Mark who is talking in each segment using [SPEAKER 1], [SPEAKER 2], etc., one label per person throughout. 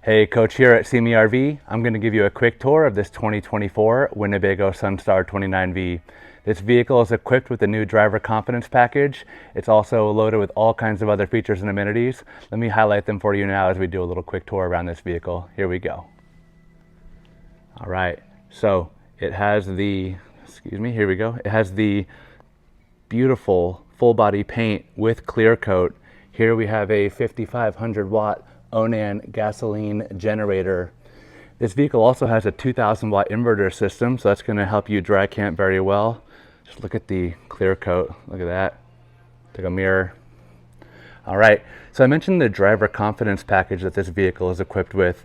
[SPEAKER 1] Hey, Coach here at Simi RV. I'm going to give you a quick tour of this 2024 Winnebago Sunstar 29V. This vehicle is equipped with the new driver confidence package. It's also loaded with all kinds of other features and amenities. Let me highlight them for you now as we do a little quick tour around this vehicle. Here we go. All right, so it has the, here we go. It has the beautiful full body paint with clear coat. Here we have a 5,500 watt Onan gasoline generator. This vehicle also has a 2,000 watt inverter system, so that's going to help you dry camp very well. Just look at the clear coat. Look at that. Take a mirror. All right, so I mentioned the driver confidence package that this vehicle is equipped with.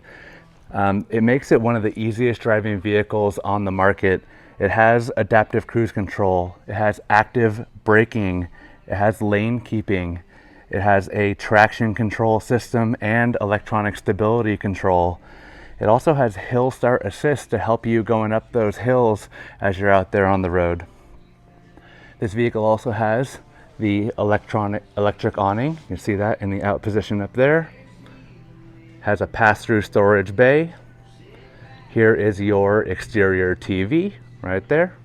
[SPEAKER 1] It makes it one of the easiest driving vehicles on the market. It has adaptive cruise control. It has active braking. It has lane keeping. It has a traction control system and electronic stability control. It also has hill start assist to help you going up those hills as you're out there on the road. This vehicle also has the electric awning. You see that in the out position up there. Has a pass-through storage bay. Here is your exterior TV right there.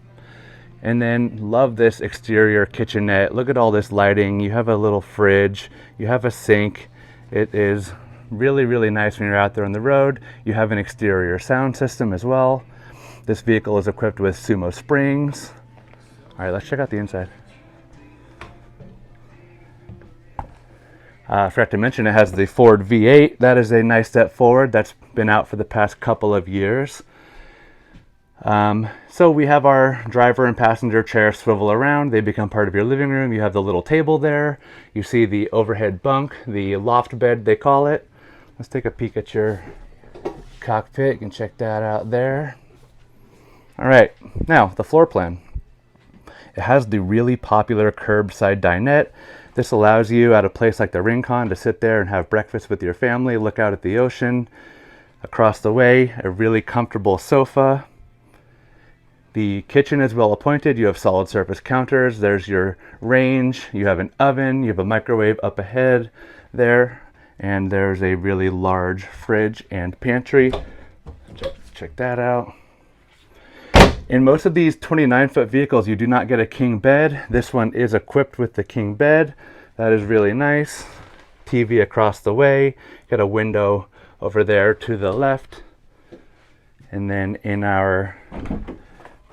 [SPEAKER 1] And then love this exterior kitchenette. Look at all this lighting. You have a little fridge, you have a sink. It is really, really nice when you're out there on the road. You have an exterior sound system as well. This vehicle is equipped with SUMO springs. All right, let's check out the inside. I forgot to mention it has the Ford V8. That is a nice step forward. That's been out for the past couple of years. So we have our driver and passenger chair swivel around. They become part of your living room. You have the little table there. You see the overhead bunk, the loft bed they call it. Let's take a peek at your cockpit. You can check that out there. All right, now the floor plan. It has the really popular curbside dinette. This allows you at a place like the Rincon to sit there and have breakfast with your family, look out at the ocean. Across the way, a really comfortable sofa. The kitchen is well appointed. You have solid surface counters. There's your range. You have an oven. You have a microwave up ahead there. And there's a really large fridge and pantry. Check that out. In most of these 29-foot vehicles, you do not get a king bed. This one is equipped with the king bed. That is really nice. TV across the way. Got a window over there to the left. And then in our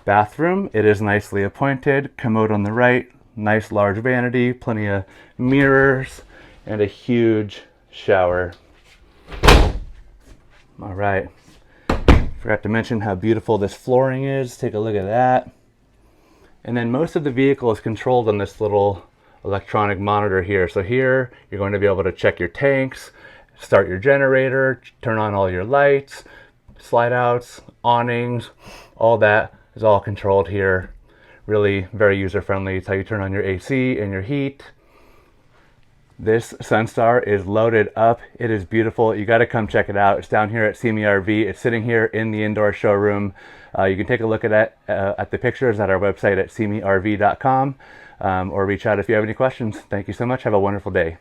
[SPEAKER 1] bathroom, it is nicely appointed. Commode on the right, nice large vanity, plenty of mirrors, and a huge shower. All right, forgot to mention how beautiful this flooring is. Take a look at that. And then most of the vehicle is controlled on this little electronic monitor here. So here you're going to be able to check your tanks, start your generator, turn on all your lights, slide outs, awnings, all that is all controlled here. Really very user friendly. It's how you turn on your AC and your heat. This Sunstar is loaded up. It is beautiful. You got to come check it out. It's down here at Simi RV. It's sitting here in the indoor showroom. You can take a look at the pictures at our website at simirv.com or reach out if you have any questions. Thank you so much. Have a wonderful day.